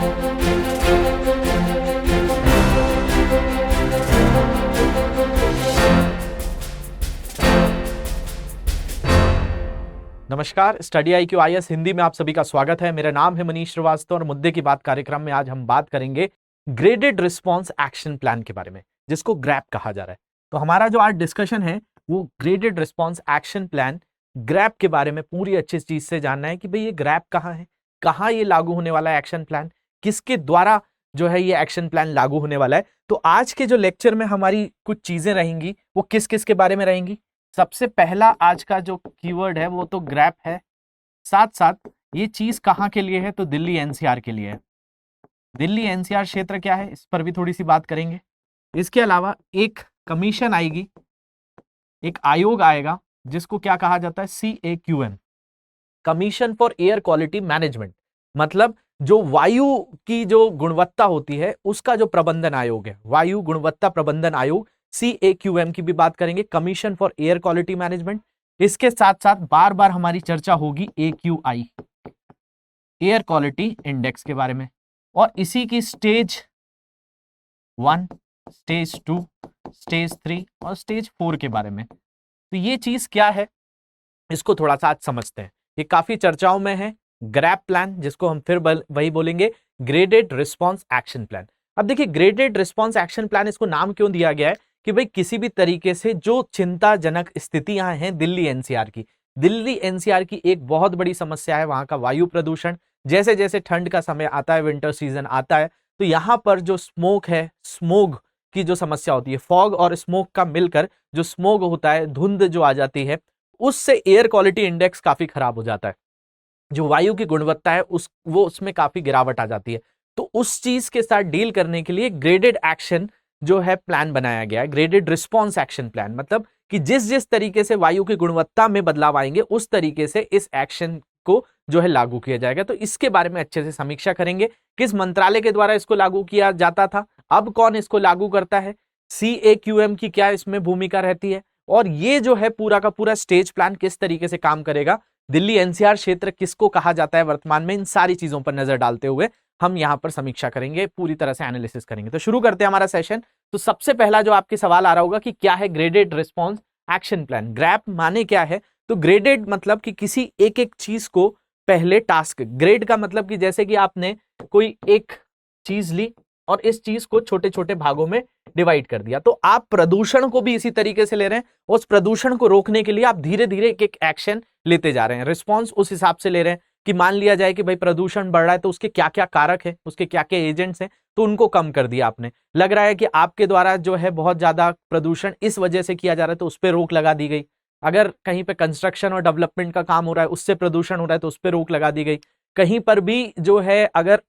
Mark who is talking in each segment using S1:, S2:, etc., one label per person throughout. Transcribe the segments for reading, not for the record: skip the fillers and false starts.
S1: नमस्कार, study IQ IAS Hindi में आप सभी का स्वागत है। मेरा नाम है मनीष श्रीवास्तव और मुद्दे की बात कार्यक्रम में आज हम बात करेंगे ग्रेडेड रिस्पांस एक्शन प्लान के बारे में, जिसको ग्रैप कहा जा रहा है। तो हमारा जो आज डिस्कशन है वो graded response action plan grab के बारे में पूरी अच्छी चीज से जानना है कि भाई ये ग्रैप कहाँ है, कहाँ ये लागू होने वाला है एक्शन प्लान, किसके द्वारा जो है ये एक्शन प्लान लागू होने वाला है। तो आज के जो लेक्चर में हमारी कुछ चीजें रहेंगी वो किस किस के बारे में रहेंगी। सबसे पहला आज का जो कीवर्ड है वो तो ग्रैप है, साथ साथ ये चीज कहाँ के लिए है तो दिल्ली NCR के लिए है। दिल्ली NCR क्षेत्र क्या है इस पर भी थोड़ी सी बात करेंगे। इसके अलावा एक कमीशन आएगी, एक आयोग आएगा जिसको क्या कहा जाता है CAQM, commission for air quality management, मतलब जो वायु की जो गुणवत्ता होती है उसका जो प्रबंधन आयोग है, वायु गुणवत्ता प्रबंधन आयोग CAQM की भी बात करेंगे, commission for air quality management. इसके साथ साथ बार बार हमारी चर्चा होगी AQI, एयर क्वालिटी इंडेक्स के बारे में, और इसी की स्टेज 1, स्टेज 2, स्टेज 3 और स्टेज 4 के बारे में। तो ये चीज क्या है इसको थोड़ा सा आज समझते हैं। ये काफी चर्चाओं में है ग्रैप प्लान, जिसको हम फिर वही बोलेंगे ग्रेडेड रिस्पांस एक्शन प्लान। अब देखिए ग्रेडेड रिस्पांस एक्शन प्लान इसको नाम क्यों दिया गया है कि भाई किसी भी तरीके से जो चिंताजनक स्थितियां हैं दिल्ली NCR की एक बहुत बड़ी समस्या है वहां का वायु प्रदूषण। जैसे जैसे ठंड का समय आता है, विंटर सीजन आता है, तो यहां पर जो स्मोक है, स्मोग की जो समस्या होती है, फॉग और स्मोक का मिलकर जो स्मोग होता है, धुंध जो आ जाती है, उससे एयर क्वालिटी इंडेक्स काफी खराब हो जाता है। जो वायु की गुणवत्ता है उसमें काफी गिरावट आ जाती है। तो उस चीज के साथ डील करने के लिए ग्रेडेड एक्शन जो है प्लान बनाया गया है, ग्रेडेड रिस्पांस एक्शन प्लान, मतलब कि जिस जिस तरीके से वायु की गुणवत्ता में बदलाव आएंगे उस तरीके से इस एक्शन को जो है लागू किया जाएगा। तो इसके बारे में अच्छे से समीक्षा करेंगे, किस मंत्रालय के द्वारा इसको लागू किया जाता था, अब कौन इसको लागू करता है, CAQM की क्या इसमें भूमिका रहती है, और ये जो है पूरा का पूरा स्टेज प्लान किस तरीके से काम करेगा, दिल्ली NCR क्षेत्र किसको कहा जाता है वर्तमान में, इन सारी चीजों पर नजर डालते हुए हम यहां पर समीक्षा करेंगे, पूरी तरह से एनालिसिस करेंगे। तो शुरू करते हैं हमारा सेशन। तो सबसे पहला जो आपके सवाल आ रहा होगा कि क्या है graded response action plan, grab माने क्या है। तो ग्रेडेड मतलब कि किसी एक एक चीज को पहले टास्क, ग्रेड का मतलब कि जैसे कि आपने कोई एक चीज ली और इस चीज को छोटे छोटे भागों में डिवाइड कर दिया, तो आप प्रदूषण को भी इसी तरीके से ले रहे हैं। उस प्रदूषण को रोकने के लिए आप धीरे धीरे एक एक एक्शन लेते जा रहे हैं, रिस्पांस उस हिसाब से ले रहे हैं कि मान लिया जाए कि भाई प्रदूषण बढ़ रहा है तो उसके क्या क्या कारक है, उसके क्या क्या एजेंट्स हैं, तो उनको कम कर दिया आपने। लग रहा है कि आपके द्वारा जो है बहुत ज्यादा प्रदूषण इस वजह से किया जा रहा है तो उस पर रोक लगा दी गई। अगर कहीं पे कंस्ट्रक्शन और डेवलपमेंट का काम हो रहा है उससे प्रदूषण हो रहा है तो उस पर रोक लगा दी गई। कहीं पर भी जो है अगर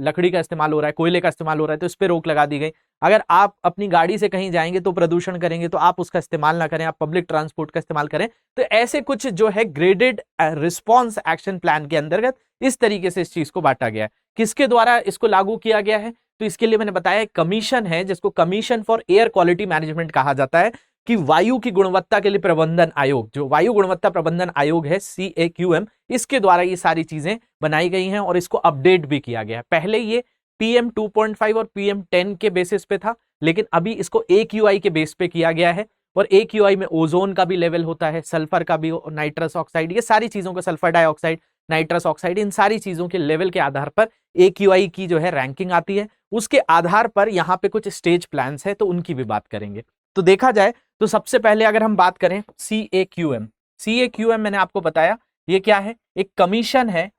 S1: लकड़ी का इस्तेमाल हो रहा है, कोयले का इस्तेमाल हो रहा है तो इस पर रोक लगा दी गई। अगर आप अपनी गाड़ी से कहीं जाएंगे तो प्रदूषण करेंगे तो आप उसका इस्तेमाल ना करें, आप पब्लिक ट्रांसपोर्ट का इस्तेमाल करें। तो ऐसे कुछ जो है ग्रेडेड रिस्पांस एक्शन प्लान के अंतर्गत इस तरीके से इस चीज को बांटा गया है। किसके द्वारा इसको लागू किया गया है तो इसके लिए मैंने बताया कमीशन है, जिसको commission for air quality management कहा जाता है, कि वायु की गुणवत्ता के लिए प्रबंधन आयोग, जो वायु गुणवत्ता प्रबंधन आयोग है CAQM, इसके द्वारा ये सारी चीजें बनाई गई हैं और इसको अपडेट भी किया गया है। पहले ये PM 2.5 और PM 10 के बेसिस पे था, लेकिन अभी इसको AQI के बेस पे किया गया है। और AQI में ओजोन का भी लेवल होता है, सल्फर का भी, नाइट्रस ऑक्साइड, ये सारी चीजों का, सल्फर डाइऑक्साइड, नाइट्रस ऑक्साइड, इन सारी चीजों के लेवल के आधार पर AQI की जो है रैंकिंग आती है। उसके आधार पर यहाँ पे कुछ स्टेज प्लान्स है तो उनकी भी बात करेंगे। तो देखा जाए तो सबसे पहले अगर हम बात करें CAQM मैंने आपको बताया ये क्या है, एक कमीशन है,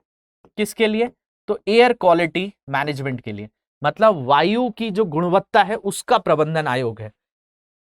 S1: किसके लिए तो एयर क्वालिटी मैनेजमेंट के लिए, मतलब वायु की जो गुणवत्ता है उसका प्रबंधन आयोग है,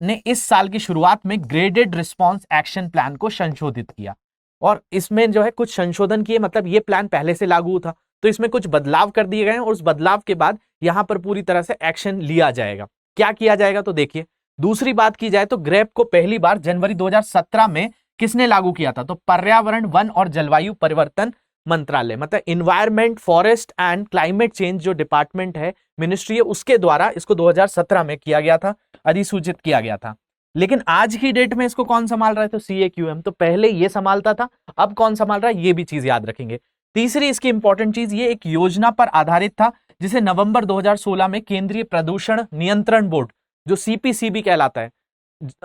S1: ने इस साल की शुरुआत में ग्रेडेड रिस्पांस एक्शन प्लान को संशोधित किया। और इसमें जो है कुछ संशोधन किए, मतलब ये प्लान पहले से लागू था तो इसमें कुछ बदलाव कर दिए गए हैं और उस बदलाव के बाद यहां पर पूरी तरह से एक्शन लिया जाएगा। क्या किया जाएगा तो देखिए, दूसरी बात की जाए तो ग्रैप को पहली बार जनवरी 2017 में किसने लागू किया था तो पर्यावरण, वन और जलवायु परिवर्तन मंत्रालय, मतलब environment, forest and climate change जो डिपार्टमेंट है, मिनिस्ट्री है, उसके द्वारा इसको 2017 में किया गया था, अधिसूचित किया गया था। लेकिन आज की डेट में इसको कौन संभाल रहा है तो CAQM। तो पहले ये संभालता था, अब कौन संभाल रहा है ये भी चीज याद रखेंगे। तीसरी इसकी इंपॉर्टेंट चीज, ये एक योजना पर आधारित था जिसे नवंबर 2016 में केंद्रीय प्रदूषण नियंत्रण बोर्ड, जो सीपीसीबी कहलाता है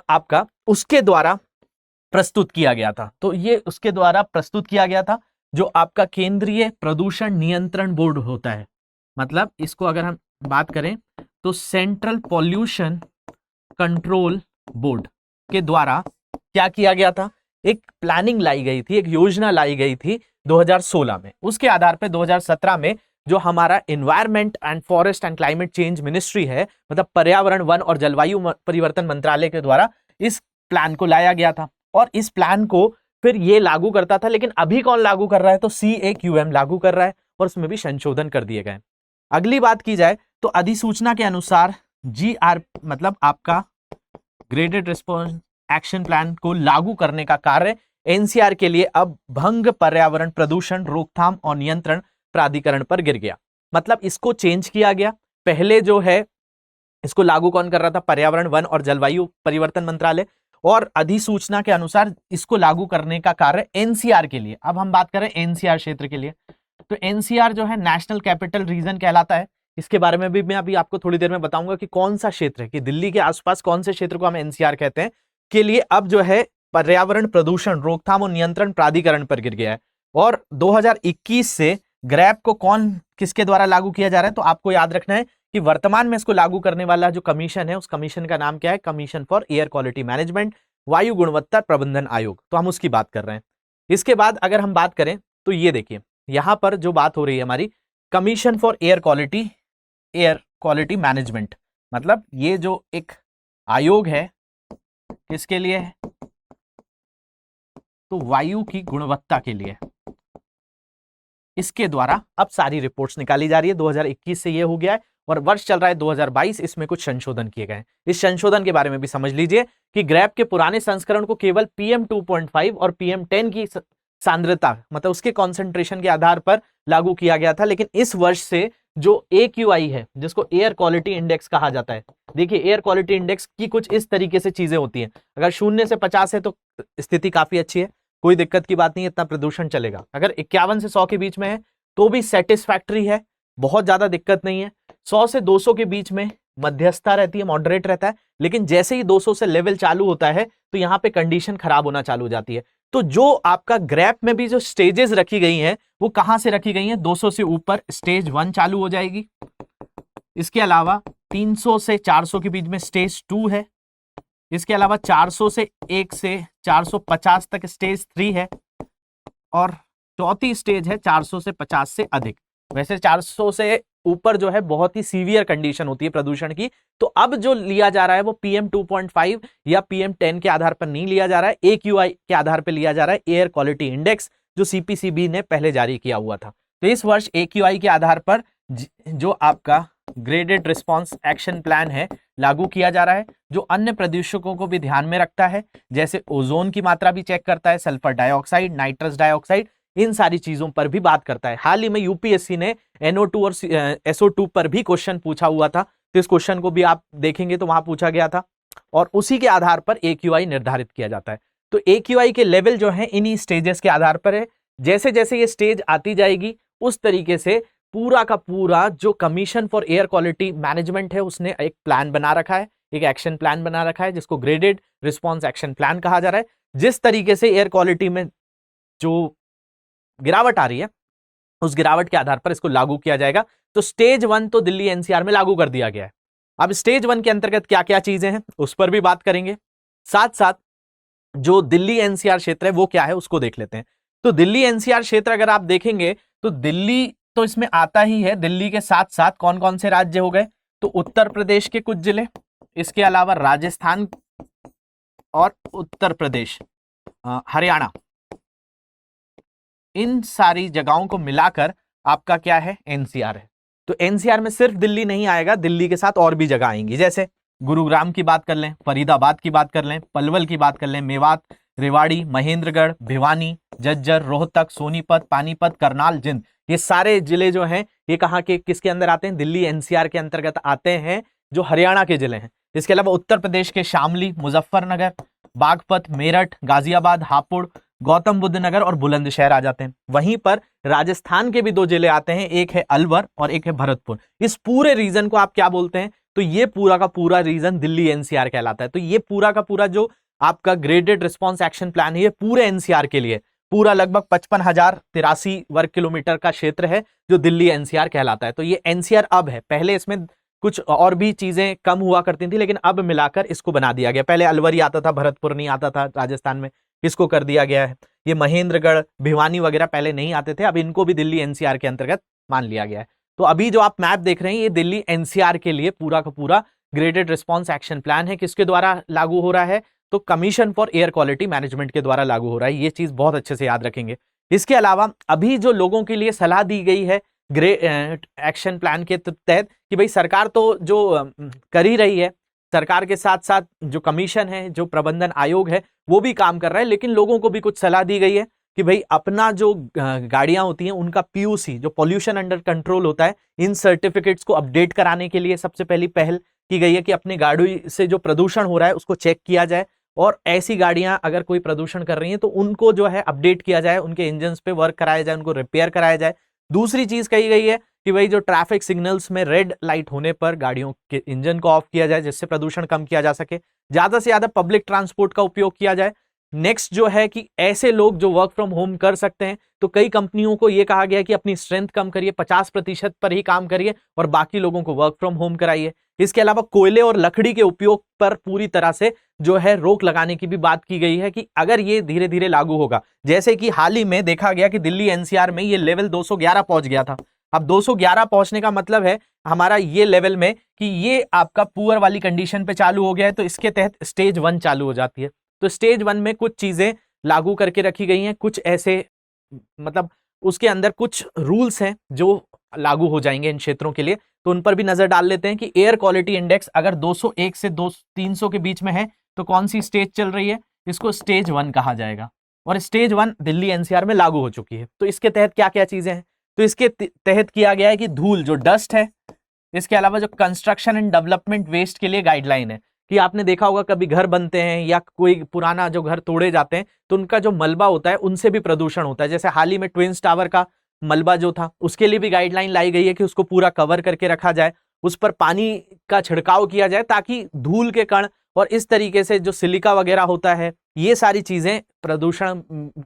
S1: आपका, उसके द्वारा प्रस्तुत किया गया था। तो ये उसके द्वारा प्रस्तुत किया गया था, जो आपका केंद्रीय प्रदूषण नियंत्रण बोर्ड होता है। मतलब इसको अगर हम बात करें तो सेंट्रल पॉल्यूशन कंट्रोल बोर्ड के द्वारा क्या किया गया था, एक प्लानिंग लाई गई थी, एक योजना लाई गई थी 2016 में। उसके आधार पर 2017 में जो हमारा environment and forest and climate change ministry है, मतलब पर्यावरण, वन और जलवायु परिवर्तन मंत्रालय के द्वारा इस प्लान को लाया गया था और इस प्लान को फिर ये लागू करता था। लेकिन अभी कौन लागू कर रहा है, तो CAQM लागू कर रहा है और उसमें भी संशोधन कर दिए गए। अगली बात की जाए तो अधिसूचना के अनुसार GR मतलब आपका ग्रेडेड रिस्पॉन्स एक्शन प्लान को लागू करने का कार्य NCR के लिए अब भंग पर्यावरण प्रदूषण रोकथाम और नियंत्रण प्राधिकरण पर गिर गया। मतलब इसको चेंज किया गया। पहले जो है इसको लागू कौन कर रहा था, पर्यावरण, वन और जलवायु परिवर्तन मंत्रालय, और अधिसूचना के अनुसार इसको लागू करने का कार्य NCR के लिए। अब हम बात करें NCR क्षेत्र के लिए, तो NCR जो है नेशनल कैपिटल रीजन कहलाता है। इसके बारे में भी मैं अभी आपको थोड़ी देर में बताऊंगा कि कौन सा क्षेत्र है, कि दिल्ली के आसपास कौन से क्षेत्र को हम NCR कहते हैं, के लिए अब जो है पर्यावरण प्रदूषण रोकथाम और नियंत्रण प्राधिकरण पर गिर गया है। और 2021 से ग्रैप को किसके द्वारा लागू किया जा रहा है, तो आपको याद रखना है कि वर्तमान में इसको लागू करने वाला जो कमीशन है, उस कमीशन का नाम क्या है, commission for air quality management, वायु गुणवत्ता प्रबंधन आयोग। तो हम उसकी बात कर रहे हैं। इसके बाद अगर हम बात करें तो ये देखिए, यहां पर जो बात हो रही है हमारी, commission for air quality management, मतलब ये जो एक आयोग है किसके लिए है, तो वायु की गुणवत्ता के लिए। इसके द्वारा अब सारी रिपोर्ट्स निकाली जा रही है। 2021 से ये हो गया है और वर्ष चल रहा है 2022, इसमें कुछ संशोधन किए गए हैं। इस संशोधन के बारे में भी समझ लीजिए कि ग्रैप के पुराने संस्करण को केवल PM 2.5 और PM 10 की सांद्रता, मतलब उसके कॉन्सेंट्रेशन के आधार पर लागू किया गया था। लेकिन इस वर्ष से जो AQI है, जिसको एयर क्वालिटी इंडेक्स कहा जाता है, देखिए एयर क्वालिटी इंडेक्स की कुछ इस तरीके से चीजें होती हैं। अगर 0 से 50 है तो स्थिति काफी अच्छी है, कोई दिक्कत की बात नहीं है, इतना प्रदूषण चलेगा। अगर 51 से 100 के बीच में है तो भी सेटिस्फैक्टरी है, बहुत ज्यादा दिक्कत नहीं है। 100 से 200 के बीच में मध्यस्थता रहती है, मॉडरेट रहता है। लेकिन जैसे ही 200 से लेवल चालू होता है तो यहां पे कंडीशन खराब होना चालू हो जाती है। तो जो आपका ग्रैप में भी जो स्टेजेस रखी गई हैं, वो कहां से रखी गई हैं, 200 से ऊपर स्टेज 1 चालू हो जाएगी। इसके अलावा 300 से 400 के बीच में स्टेज 2 है। इसके अलावा 400 से 1 से 450 तक स्टेज 3 है और चौथी स्टेज है 400 से 50 से अधिक। वैसे 400 से ऊपर जो है बहुत ही सीवियर कंडीशन होती है प्रदूषण की। तो अब जो लिया जा रहा है वो PM 2.5 या PM 10 के आधार पर नहीं लिया जा रहा है, AQI के आधार पर लिया जा रहा है, एयर क्वालिटी इंडेक्स, जो CPCB ने पहले जारी किया हुआ था। तो इस वर्ष AQI के आधार पर जो आपका ग्रेडेड रिस्पॉन्स एक्शन प्लान है लागू किया जा रहा है, जो अन्य प्रदूषकों को भी ध्यान में रखता है, जैसे ओजोन की मात्रा भी चेक करता है, सल्फर डाइऑक्साइड, नाइट्रस डाइऑक्साइड, इन सारी चीजों पर भी बात करता है। हाल ही में UPSC ने NO2 और SO2 पर भी क्वेश्चन पूछा हुआ था, तो इस क्वेश्चन को भी आप देखेंगे तो वहां पूछा गया था और उसी के आधार पर AQI निर्धारित किया जाता है। तो AQI के लेवल जो है इन्हीं स्टेजेस के आधार पर है। जैसे जैसे ये स्टेज आती जाएगी उस तरीके से पूरा का पूरा जो commission for air quality management है उसने एक प्लान बना रखा है, एक एक्शन प्लान बना रखा है, जिसको ग्रेडेड रिस्पॉन्स एक्शन प्लान कहा जा रहा है। जिस तरीके से एयर क्वालिटी में जो गिरावट आ रही है उस गिरावट के आधार पर इसको लागू किया जाएगा। तो स्टेज 1 तो दिल्ली NCR में लागू कर दिया गया है। अब स्टेज 1 के अंतर्गत क्या क्या चीजें हैं उस पर भी बात करेंगे, साथ साथ जो दिल्ली NCR क्षेत्र है वो क्या है उसको देख लेते हैं। तो दिल्ली NCR क्षेत्र अगर आप देखेंगे तो दिल्ली तो इसमें आता ही है। दिल्ली के साथ साथ कौन कौन से राज्य हो गए, तो उत्तर प्रदेश के कुछ जिले, इसके अलावा राजस्थान और उत्तर प्रदेश, हरियाणा, इन सारी जगहों को मिलाकर आपका क्या है, NCR है। तो NCR में सिर्फ दिल्ली नहीं आएगा, दिल्ली के साथ और भी जगह आएंगी, जैसे गुरुग्राम की बात कर लें, फरीदाबाद की बात कर लें, पलवल की बात कर लें, मेवात, रेवाड़ी, महेंद्रगढ़, भिवानी, झज्जर, रोहतक, सोनीपत, पानीपत, करनाल, जिंद, ये सारे जिले जो हैं ये कहाँ के किसके अंदर आते हैं, दिल्ली NCR के अंतर्गत आते हैं, जो हरियाणा के जिले हैं। इसके अलावा उत्तर प्रदेश के शामली, मुजफ्फरनगर, बागपत, मेरठ, गाजियाबाद, हापुड़, गौतम बुद्ध नगर और बुलंदशहर आ जाते हैं। वहीं पर राजस्थान के भी 2 जिले आते हैं, एक है अलवर और एक है भरतपुर। इस पूरे रीजन को आप क्या बोलते हैं? तो ये पूरा का पूरा रीजन दिल्ली एनसीआर कहलाता है। तो ये पूरा का पूरा जो आपका ग्रेडेड रिस्पॉन्स एक्शन प्लान है, ये पूरे एनसीआर के लिए पूरा लगभग 55,083 वर्ग किलोमीटर का क्षेत्र है जो दिल्ली एनसीआर कहलाता है। तो ये एनसीआर अब है, पहले इसमें कुछ और भी चीजें कम हुआ करती थी, लेकिन अब मिलाकर इसको बना दिया गया। पहले अलवर ही आता था, भरतपुर नहीं आता था राजस्थान में, इसको कर दिया गया है। ये महेंद्रगढ़, भिवानी वगैरह पहले नहीं आते थे, अब इनको भी दिल्ली एनसीआर के अंतर्गत मान लिया गया है। तो अभी जो आप मैप देख रहे हैं, ये दिल्ली एनसीआर के लिए पूरा का पूरा ग्रेडेड रिस्पॉन्स एक्शन प्लान है। किसके द्वारा लागू हो रहा है? तो commission for air quality management के द्वारा लागू हो रहा है। ये चीज बहुत अच्छे से याद रखेंगे। इसके अलावा अभी जो लोगों के लिए सलाह दी गई है एक्शन प्लान के तहत कि भाई सरकार तो जो कर ही रही है, सरकार के साथ साथ जो कमीशन है, जो प्रबंधन आयोग है, वो भी काम कर रहा है, लेकिन लोगों को भी कुछ सलाह दी गई है कि भाई अपना जो गाड़ियां होती हैं उनका पीयूसी, जो पॉल्यूशन अंडर कंट्रोल होता है, इन सर्टिफिकेट्स को अपडेट कराने के लिए सबसे पहली पहल की गई है कि अपनी गाड़ी से जो प्रदूषण हो रहा है उसको चेक किया जाए, और ऐसी गाड़ियां अगर कोई प्रदूषण कर रही हैं तो उनको जो है अपडेट किया जाए, उनके इंजन पे वर्क कराया जाए, उनको रिपेयर कराया जाए। दूसरी चीज कही गई है कि भाई जो ट्रैफिक सिग्नल्स में रेड लाइट होने पर गाड़ियों के इंजन को ऑफ किया जाए, जिससे प्रदूषण कम किया जा सके। ज्यादा से ज्यादा पब्लिक ट्रांसपोर्ट का उपयोग किया जाए। नेक्स्ट जो है कि ऐसे लोग जो वर्क फ्रॉम होम कर सकते हैं, तो कई कंपनियों को यह कहा गया है कि अपनी स्ट्रेंथ कम करिए, 50% पर ही काम करिए और बाकी लोगों को वर्क फ्रॉम होम कराइए। इसके अलावा कोयले और लकड़ी के उपयोग पर पूरी तरह से जो है रोक लगाने की भी बात की गई है कि अगर ये धीरे धीरे लागू होगा, जैसे कि हाल ही में देखा गया कि दिल्ली एनसीआर में ये लेवल 211 पहुंच गया था। अब 211 पहुंचने का मतलब है हमारा ये लेवल में कि ये आपका पुअर वाली कंडीशन पे चालू हो गया है, तो इसके तहत स्टेज 1 चालू हो जाती है। तो स्टेज 1 में कुछ चीजें लागू करके रखी गई हैं, कुछ ऐसे मतलब उसके अंदर कुछ रूल्स हैं जो लागू हो जाएंगे इन क्षेत्रों के लिए, तो उन पर भी नजर डाल लेते हैं कि एयर क्वालिटी इंडेक्स अगर 201 से 300 के बीच में है तो कौन सी स्टेज चल रही है? इसको स्टेज 1 कहा जाएगा, और स्टेज 1 दिल्ली एनसीआर में लागू हो चुकी है। तो इसके तहत क्या क्या चीजें हैं? तो इसके तहत किया गया है कि धूल, जो डस्ट है, इसके अलावा जो कंस्ट्रक्शन एंड डेवलपमेंट वेस्ट के लिए गाइडलाइन है कि आपने देखा होगा कभी घर बनते हैं या कोई पुराना जो घर तोड़े जाते हैं तो उनका जो मलबा होता है उनसे भी प्रदूषण होता है। जैसे हाल ही में ट्विंस टावर का मलबा जो था, उसके लिए भी गाइडलाइन लाई गई है कि उसको पूरा कवर करके रखा जाए, उस पर पानी का छिड़काव किया जाए ताकि धूल के कण और इस तरीके से जो सिलिका वगैरह होता है, ये सारी चीजें प्रदूषण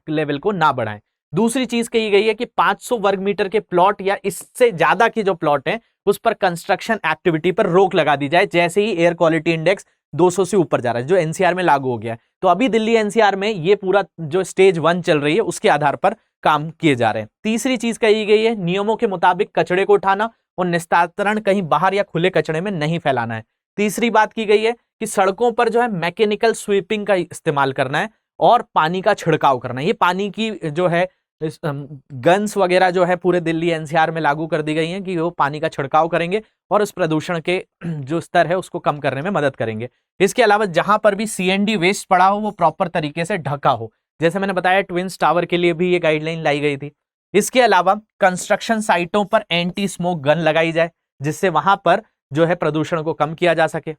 S1: लेवल को ना बढ़ाएं। दूसरी चीज कही गई है कि 500 वर्ग मीटर के प्लॉट या इससे ज्यादा की जो प्लॉट है उस पर कंस्ट्रक्शन एक्टिविटी पर रोक लगा दी जाए, जैसे ही एयर क्वालिटी इंडेक्स 200 से ऊपर जा रहा है, जो एनसीआर में लागू हो गया है। तो अभी दिल्ली एनसीआर में ये पूरा जो स्टेज 1 चल रही है उसके आधार पर काम किए जा रहे हैं। तीसरी चीज कही गई है, नियमों के मुताबिक कचड़े को उठाना और निस्तारण कहीं बाहर या खुले कचड़े में नहीं फैलाना है। तीसरी बात की गई है कि सड़कों पर जो है मैकेनिकल स्वीपिंग का इस्तेमाल करना है और पानी का छिड़काव करना है। ये पानी की जो है गन्स वगैरह जो है पूरे दिल्ली एनसीआर में लागू कर दी गई हैं कि वो पानी का छिड़काव करेंगे और उस प्रदूषण के जो स्तर है उसको कम करने में मदद करेंगे। इसके अलावा जहां पर भी सीएनडी वेस्ट पड़ा हो वो प्रॉपर तरीके से ढका हो, जैसे मैंने बताया ट्विंस टावर के लिए भी ये गाइडलाइन लाई गई थी। इसके अलावा कंस्ट्रक्शन साइटों पर एंटी स्मोक गन लगाई जाए, जिससे वहां पर जो है प्रदूषण को कम किया जा सके।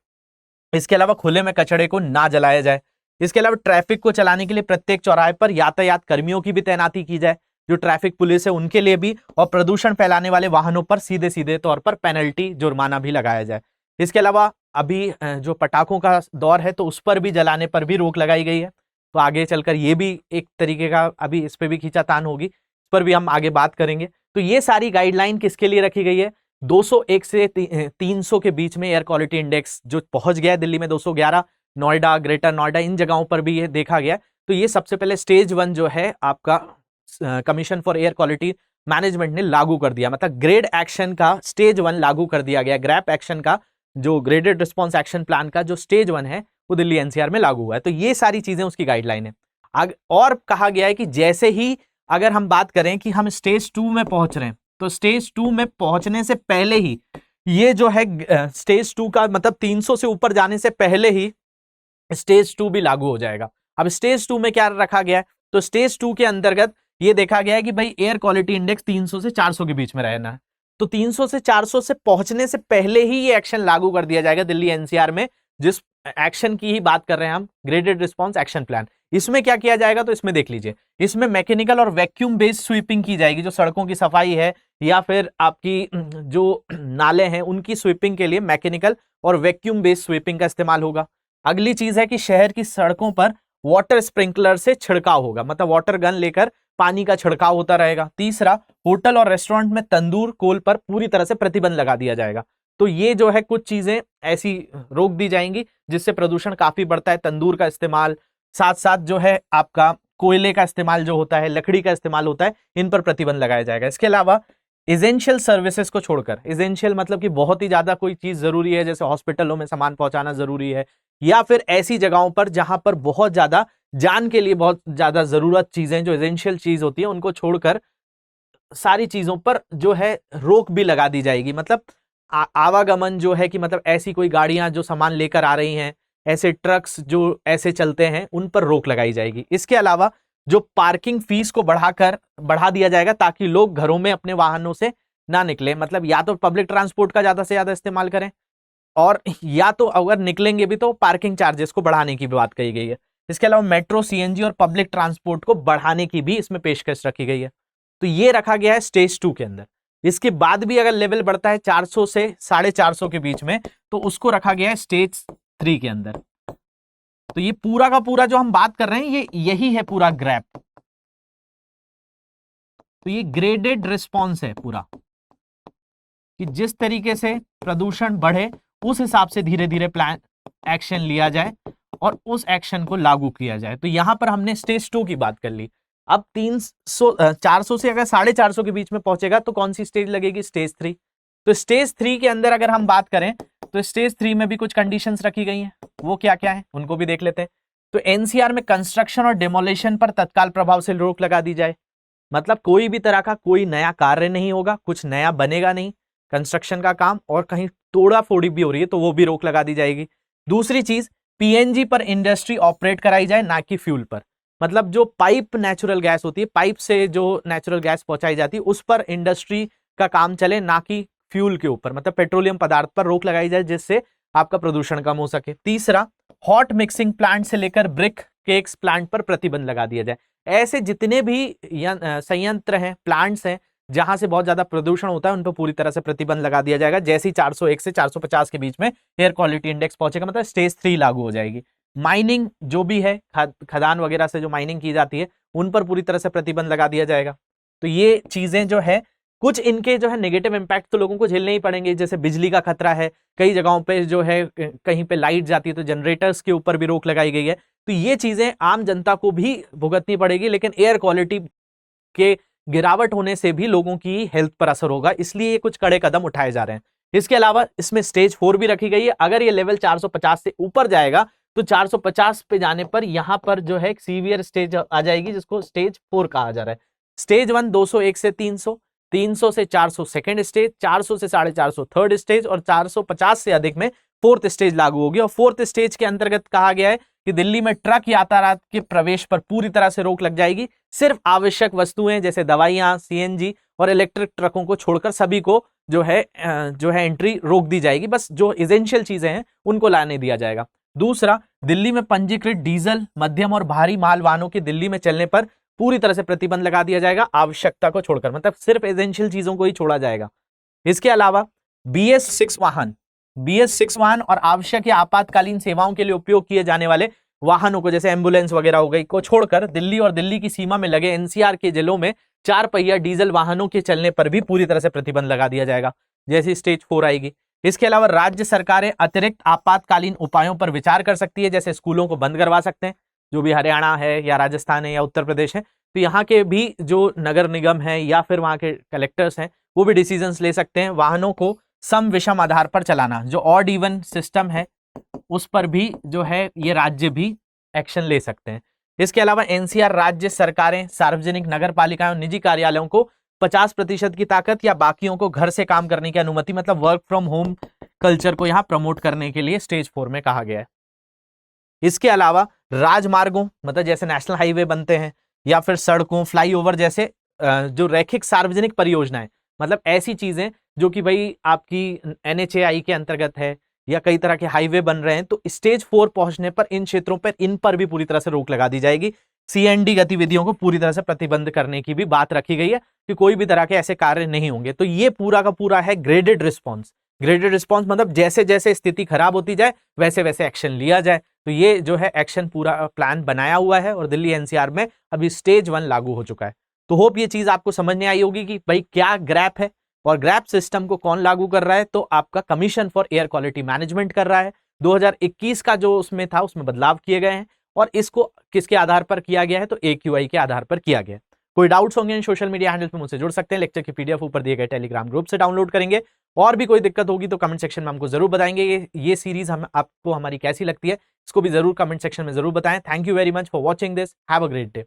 S1: इसके अलावा खुले में कचड़े को ना जलाया जाए। इसके अलावा ट्रैफिक को चलाने के लिए प्रत्येक चौराहे पर यातायात कर्मियों की भी तैनाती की जाए, जो ट्रैफिक पुलिस है उनके लिए भी, और प्रदूषण फैलाने वाले वाहनों पर सीधे सीधे तौर पर पेनल्टी, जुर्माना भी लगाया जाए। इसके अलावा अभी जो पटाखों का दौर है तो उस पर भी, जलाने पर भी रोक लगाई गई है। तो आगे चलकर ये भी एक तरीके का, अभी इस पर भी खींचातान होगी, इस पर भी हम आगे बात करेंगे। तो ये सारी गाइडलाइन किसके लिए रखी गई है? 201 से 300 के बीच में एयर क्वालिटी इंडेक्स जो पहुंच गया है दिल्ली में 211, नोएडा, ग्रेटर नोएडा, इन जगहों पर भी ये देखा गया। तो ये सबसे पहले स्टेज 1 जो है आपका commission for air quality management ने लागू कर दिया, मतलब ग्रेड एक्शन का स्टेज 1 लागू कर दिया गया। ग्रैप एक्शन का जो ग्रेडेड रिस्पॉन्स एक्शन प्लान का जो स्टेज 1 है वो दिल्ली एनसीआर में लागू हुआ है। तो ये सारी चीजें उसकी गाइडलाइन है। और कहा गया है कि जैसे ही अगर हम बात करें कि हम स्टेज 2 में पहुंच रहे हैं, तो स्टेज 2 में पहुंचने से पहले ही ये जो है स्टेज 2 का मतलब 300 से ऊपर जाने से पहले ही स्टेज 2 भी लागू हो जाएगा। अब स्टेज 2 में क्या रखा गया है? तो स्टेज 2 के अंतर्गत ये देखा गया है कि भाई एयर क्वालिटी इंडेक्स 300 से 400 के बीच में रहना है। तो 300 से 400 से पहुंचने से पहले ही ये एक्शन लागू कर दिया जाएगा दिल्ली एनसीआर में, जिस एक्शन की ही बात कर रहे हैं हम, ग्रेडेड रिस्पॉन्स एक्शन प्लान। इसमें क्या किया जाएगा, तो इसमें देख लीजिए, इसमें मैकेनिकल और वैक्यूम बेस्ड स्वीपिंग की जाएगी। जो सड़कों की सफाई है या फिर आपकी जो नाले हैं उनकी स्वीपिंग के लिए मैकेनिकल और वैक्यूम बेस्ड स्वीपिंग का इस्तेमाल होगा। अगली चीज है कि शहर की सड़कों पर वाटर स्प्रिंकलर से छिड़काव होगा, मतलब वाटर गन लेकर पानी का छिड़काव होता रहेगा। तीसरा, होटल और रेस्टोरेंट में तंदूर कोल पर पूरी तरह से प्रतिबंध लगा दिया जाएगा। तो ये जो है कुछ चीजें ऐसी रोक दी जाएंगी जिससे प्रदूषण काफी बढ़ता है। तंदूर का इस्तेमाल, साथ साथ जो है आपका कोयले का इस्तेमाल जो होता है, लकड़ी का इस्तेमाल होता है, इन पर प्रतिबंध लगाया जाएगा। इसके अलावा एसेंशियल सर्विसेज को छोड़कर, एसेंशियल मतलब कि बहुत ही ज्यादा कोई चीज जरूरी है, जैसे हॉस्पिटलों में सामान पहुंचाना जरूरी है, या फिर ऐसी जगहों पर जहां पर बहुत ज्यादा जान के लिए बहुत ज्यादा जरूरत चीजें जो एसेंशियल चीज होती है उनको छोड़कर सारी चीजों पर जो है रोक भी लगा दी जाएगी। मतलब आवागमन जो है कि मतलब ऐसी कोई गाड़ियां जो सामान लेकर आ रही हैं, ऐसे ट्रक्स जो ऐसे चलते हैं, उन पर रोक लगाई जाएगी। इसके अलावा जो पार्किंग फीस को बढ़ा दिया जाएगा ताकि लोग घरों में अपने वाहनों से ना निकले, मतलब या तो पब्लिक ट्रांसपोर्ट का ज्यादा से ज्यादा इस्तेमाल करें, और या तो अगर निकलेंगे भी तो पार्किंग चार्जेस को बढ़ाने की भी बात कही गई है। इसके अलावा मेट्रो, सीएनजी और पब्लिक ट्रांसपोर्ट को बढ़ाने की भी इसमें पेशकश रखी गई है। तो ये रखा गया है स्टेज 2 के अंदर। इसके बाद भी अगर लेवल बढ़ता है 400 से 450 के बीच में, तो उसको रखा गया है स्टेज 3 के अंदर। तो ये पूरा का पूरा जो हम बात कर रहे हैं यही है पूरा ग्राफ। तो ये ग्रेडेड रिस्पॉन्स है पूरा, कि जिस तरीके से प्रदूषण बढ़े उस हिसाब से धीरे धीरे प्लान एक्शन लिया जाए और उस एक्शन को लागू किया जाए। तो यहां पर हमने स्टेज 2 की बात कर ली। अब 400 से अगर 450 के बीच में पहुंचेगा तो कौन सी स्टेज लगेगी, स्टेज 3। तो स्टेज 3 के अंदर अगर हम बात करें तो स्टेज 3 में भी कुछ कंडीशंस रखी गई हैं, वो क्या क्या है उनको भी देख लेते हैं। तो एनसीआर में कंस्ट्रक्शन और डेमोलेशन पर तत्काल प्रभाव से रोक लगा दी जाए, मतलब कोई भी तरह का कोई नया कार्य नहीं होगा, कुछ नया बनेगा नहीं, कंस्ट्रक्शन का काम, और कहीं तोड़ा फोड़ी भी हो रही है तो वो भी रोक लगा दी जाएगी। दूसरी चीज, पीएनजी पर इंडस्ट्री ऑपरेट कराई जाए, ना कि फ्यूल पर। मतलब जो पाइप नेचुरल गैस होती है, पाइप से जो नेचुरल गैस पहुंचाई जाती है उस पर इंडस्ट्री का काम चले, ना कि फ्यूल के ऊपर, मतलब पेट्रोलियम पदार्थ पर रोक लगाई जाए जिससे आपका प्रदूषण कम हो सके। तीसरा, हॉट मिक्सिंग प्लांट से लेकर ब्रिक केक्स प्लांट पर प्रतिबंध लगा दिया जाए। ऐसे जितने भी संयंत्र हैं, प्लांट्स हैं जहां से बहुत ज्यादा प्रदूषण होता है, उन पर पूरी तरह से प्रतिबंध लगा दिया जाएगा। जैसे ही 401 से 450 के बीच में एयर क्वालिटी इंडेक्स पहुंचेगा, मतलब स्टेज 3 लागू हो जाएगी। माइनिंग जो भी है, खदान वगैरह से जो माइनिंग की जाती है, उन पर पूरी तरह से प्रतिबंध लगा दिया जाएगा। तो ये चीजें जो है, कुछ इनके जो है नेगेटिव इंपैक्ट तो लोगों को झेलने ही पड़ेंगे, जैसे बिजली का खतरा है, कई जगहों पे जो है कहीं पे लाइट जाती है तो जनरेटर्स के ऊपर भी रोक लगाई गई है। तो ये चीजें आम जनता को भी भुगतनी पड़ेगी, लेकिन एयर क्वालिटी के गिरावट होने से भी लोगों की हेल्थ पर असर होगा, इसलिए ये कुछ कड़े कदम उठाए जा रहे हैं। इसके अलावा इसमें स्टेज 4 भी रखी गई है। अगर ये लेवल 450 से ऊपर जाएगा तो 450 पे जाने पर यहां पर जो है एक सीवियर स्टेज आ जाएगी जिसको स्टेज 4 कहा जा रहा है। स्टेज 1 201 से 300, 300 से 400 सेकेंड स्टेज, 400 से 450 थर्ड स्टेज, और 450 से अधिक में फोर्थ स्टेज लागू होगी। और फोर्थ स्टेज के अंतर्गत कहा गया है कि दिल्ली में ट्रक यातायात के प्रवेश पर पूरी तरह से रोक लग जाएगी। सिर्फ आवश्यक वस्तुएं जैसे दवाइयां, सीएनजी और इलेक्ट्रिक ट्रकों को छोड़कर सभी को जो है एंट्री रोक दी जाएगी। बस जो एसेंशियल चीजें हैं उनको लाने दिया जाएगा। दूसरा, दिल्ली में पंजीकृत डीजल, मध्यम और भारी माल वाहनों के दिल्ली में चलने पर पूरी तरह से प्रतिबंध लगा दिया जाएगा, आवश्यकता को छोड़कर, मतलब सिर्फ एसेंशियल चीजों को ही छोड़ा जाएगा। इसके अलावा BS6 वाहन और आवश्यक या आपातकालीन सेवाओं के लिए उपयोग किए जाने वाले वाहनों को, जैसे एम्बुलेंस वगैरह हो गई, को छोड़कर दिल्ली और दिल्ली की सीमा में लगे एनसीआर के जिलों में 4 पहिया डीजल वाहनों के चलने पर भी पूरी तरह से प्रतिबंध लगा दिया जाएगा, जैसी स्टेज 4 आएगी। इसके अलावा राज्य सरकारें अतिरिक्त आपातकालीन उपायों पर विचार कर सकती है, जैसे स्कूलों को बंद करवा सकते हैं, जो भी हरियाणा है या राजस्थान है या उत्तर प्रदेश है, तो यहाँ के भी जो नगर निगम है या फिर वहाँ के कलेक्टर्स हैं वो भी डिसीजंस ले सकते हैं। वाहनों को सम विषम आधार पर चलाना, जो ऑड इवन सिस्टम है, उस पर भी जो है ये राज्य भी एक्शन ले सकते हैं। इसके अलावा एनसीआर राज्य सरकारें सार्वजनिक नगर पालिकाओं, निजी कार्यालयों को 50% की ताकत या बाकियों को घर से काम करने की अनुमति, मतलब वर्क फ्रॉम होम कल्चर को यहां प्रमोट करने के लिए स्टेज 4 में कहा गया है। इसके अलावा राजमार्गों, मतलब जैसे नेशनल हाईवे बनते हैं या फिर सड़कों, फ्लाईओवर जैसे जो रैखिक सार्वजनिक परियोजनाएं, मतलब ऐसी चीजें जो कि भाई आपकी NHAI के अंतर्गत है या कई तरह के हाईवे बन रहे हैं, तो स्टेज 4 पहुंचने पर इन क्षेत्रों पर इन पर भी पूरी तरह से रोक लगा दी जाएगी। CND गतिविधियों को पूरी तरह से प्रतिबंध करने की भी बात रखी गई है कि कोई भी तरह के ऐसे कार्य नहीं होंगे। तो ये पूरा का पूरा है ग्रेडेड रिस्पॉन्स। ग्रेडेड रिस्पॉन्स मतलब जैसे जैसे स्थिति खराब होती जाए वैसे वैसे एक्शन लिया जाए। तो ये जो है एक्शन पूरा प्लान बनाया हुआ है और दिल्ली NCR में अभी स्टेज 1 लागू हो चुका है। तो होप ये चीज आपको समझ में आई होगी कि भाई क्या ग्रैप है और ग्रैप सिस्टम को कौन लागू कर रहा है। तो आपका commission for air quality management कर रहा है। 2021 का जो उसमें था उसमें बदलाव किए गए हैं और इसको किसके आधार पर किया गया है, तो AQI के आधार पर किया गया है। कोई डाउट्स होंगे इन सोशल मीडिया हैंडल पे मुझसे जुड़ सकते हैं। लेक्चर की PDF ऊपर दिए गए टेलीग्राम ग्रुप से डाउनलोड करेंगे। और भी कोई दिक्कत होगी तो कमेंट सेक्शन में हमको जरूर बताएंगे। ये सीरीज हम आपको हमारी कैसी लगती है इसको भी जरूर कमेंट सेक्शन में जरूर बताएं। Thank you very much for watching this. Have a great day.